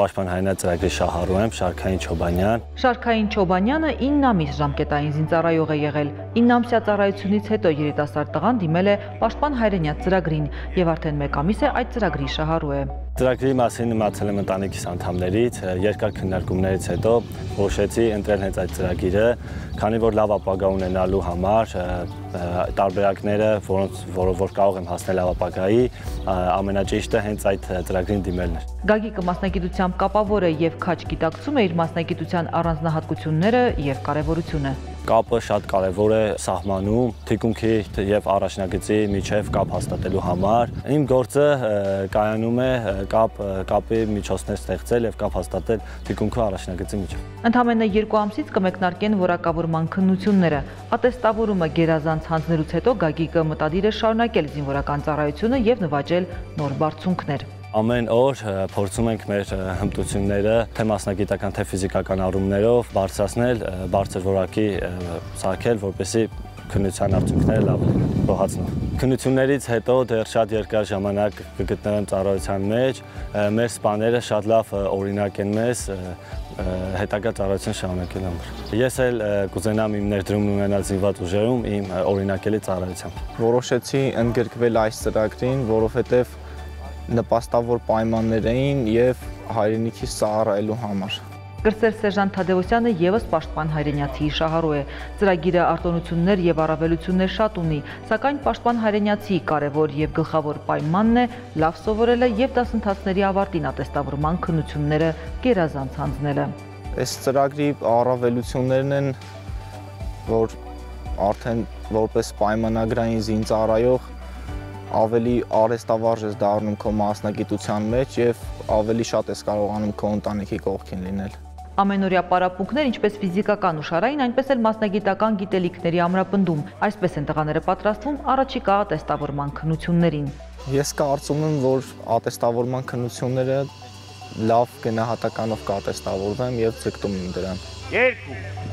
Պաշտպան հայրենիք ծրագրի շահառու եմ, Շարքային Չոբանյան։ Շարքային Չոբանյանը 9 ամիս ժամկետային զինծառայող է եղել։ 9 ամսյա ծառայությունից հետո երիտասարդ տղան դիմել է Պաշտպան հայրենիք ծրագրին եւ արդեն 1 ամիս է այդ ծրագրի շահառու է։ Ծրագրի մասին իմացել եմ ընտանիքիս անդամներից, երկար քննարկումներից հետո որոշեցի ընտրել հենց այդ ծրագիրը, քանի որ լավ ապագա ունենալու համար տարբերակները, որ կարող եմ հասնել լավ ապագայի, ամենաճիշտը հենց այդ ծրագրին դիմելն էր։ Գագիկը մասնագիտությամբ կապավոր է եւ քաջ գիտակցում է իր մասնագիտության առանձնահատկությունները եւ կարեւորությունը։ Կապը շատ կարևոր է սահմանում թիկունքի եւ առաջնագծի միջև կապ հաստատելու համար։ Իմ գործը կայանում է կապի միջոցներ ստեղծել եւ կապ հաստատել թիկունքի առաջնագծի միջև։ Ընդամենը 2 ամսից կմեկնարկեն որակավորման քննությունները։ Ատեստավորումը գերազանց հանձնելուց հետո Գագիկը մտադիր է շարունակել զինվորական ծառայությունը եւ նվաճել նոր բարձունքներ։ Ամեն օր փորձում ենք մեր հմտությունները թե մասնագիտական, թե ֆիզիկական առումներով բարձրացնել, բարձր որակի սարքել, որպեսզի քննության արդյունքները լավ լինեն, գոհացնող։ Քննություններից հետո դեռ շատ երկար ժամանակ կգտնվեմ ծառայության մեջ, մեր սպաները շատ լավ օրինակ են մեզ հետագա ծառայություն շարունակելու համար։ Ես էլ կուզենամ իմ ներդրումն ունենալ զինված ուժերում իմ օրինակելի ծառայությամբ։ Որոշեցի ընդգրկվել այս ծրագրին, որովհետև նպաստավոր պայմաններ էին եւ հայրենիքիս ծառայելու համար։ Կրտսեր Սերժանտ Թադևոսյանը եւս Պաշտպան հայրենիացի շահառու է։ Ծրագիրը արտոնություններ եւ առավելություններ շատ ունի, սակայն Պաշտպան հայրենիացի կարևոր եւ գլխավոր պայմանն է լավ սովորելը եւ դասընթացների ավարտին ատեստավորման քննությունները գերազանց հանձնելը։ Այս ծրագրի առավելություններն են, որ արդեն որպես պայմանագրային զինծառայող ավելի արհեստավարժ ես դառնում քո մասնագիտության մեջ եւ ավելի շատ ես կարողանում քո ընտանիքի կողքին լինել։ Ամենօրյա պարապմունքներ, ինչպես ֆիզիկական ու շարային, այնպես էլ մասնագիտական գիտելիքների ամրապնդում։ Այսպես են տղաները պատրաստվում առաջիկա ատեստավորման քննություններին։ Ես կարծում եմ, որ ատեստավորման քննությունները լավ գնահատականով կատեստավորվեմ եւ ձգտում եմ դրան։ 2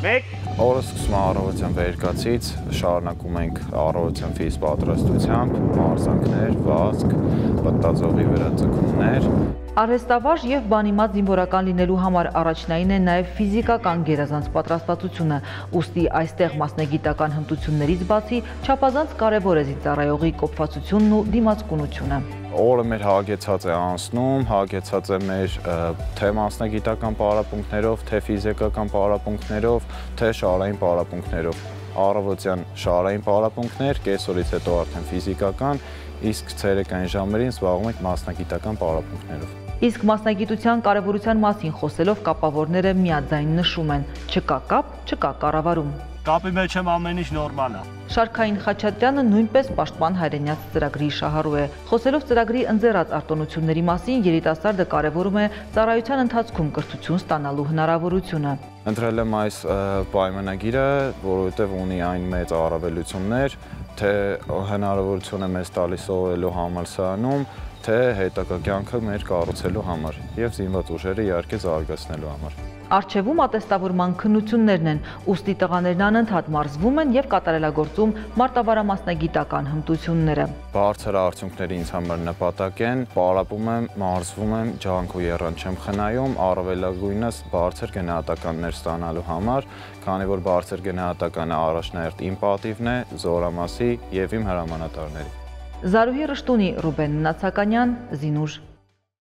1 Օրը սկսում է առավոտյան վերկացից, շարունակում ենք առավոտյան ֆիզ պատրաստությամբ, մարզանքներ, վազք, պտտաձողի վրա ձգումներ։ Արհեստավարժ եւ բանիմաց զինվորական լինելու համար առաջնային է նաեւ ֆիզիկական գերազանց պատրաստվածությունը, ուստի այստեղ մասնագիտական հմտություններից բացի չափազանց կարևոր է զինծառայողի կոփվածությունն ու դիմացկունությունը։ Օրը մեր հագեցած է անցնում, հագեցած է մեր թե մասնագիտական պարապմունքներով, թե ֆիզիկական պարապմունքներով, թե շարային պարապմունքներով։ Առավոտյան շարային պարապմունքներ, կեսօրից հետո արդեն ֆիզիկական, իսկ ցերեկային ժամերին զբաղվում ենք մասնագիտական պարապմունքներով։ Իսկ մասնագիտության կարևորության մասին խոսելով կապավորները միաձայն նշում են. չկա կապ, չկա կառավարում։ Կապի մեջ եմ ամեն ինչ նորմալ է։ Շարքային Խաչատրյանը նույնպես Պաշտպան հայրենիք ծրագրի շահառու է։ Խոսելով ծրագրի ընձեռած արտոնությունների մասին, երիտասարդը կարևորում է ծառայության ընթացքում կրթություն ստանալու հնարավորությունը։ Ընտրել եմ այս պայմանագիրը, որովհետև ունի այն մեծ առավելություններ, թե հնարավորություն է մեզ տալիս սովորելու համալսարանում, թե հետագա կյանքը մեր կառուցելու համար եւ զինված ուժերը իհարկե զարգացնելու համար։ Առջևում ատեստավորման քննություններն են, ուստի տղաներն անընդհատ մարզվում են եւ կատարելագործում մարտավարամասնագիտական հմտությունները։ Բարձր արդյունքները ինձ համար նպատակ են, պարապում եմ, մարզվում եմ, ջանք ու եռան չեմ խնայում, առավելագույնս բարձր գնահատականներ ստանալու համար, քանի որ բարձր գնահատականը առաջնահերթ իմ պատիվն է, զորամասի եւ իմ հրամանատարների։ Զարուհի Ռշտունի, Ռուբեն Նացականյան, Զինուժ։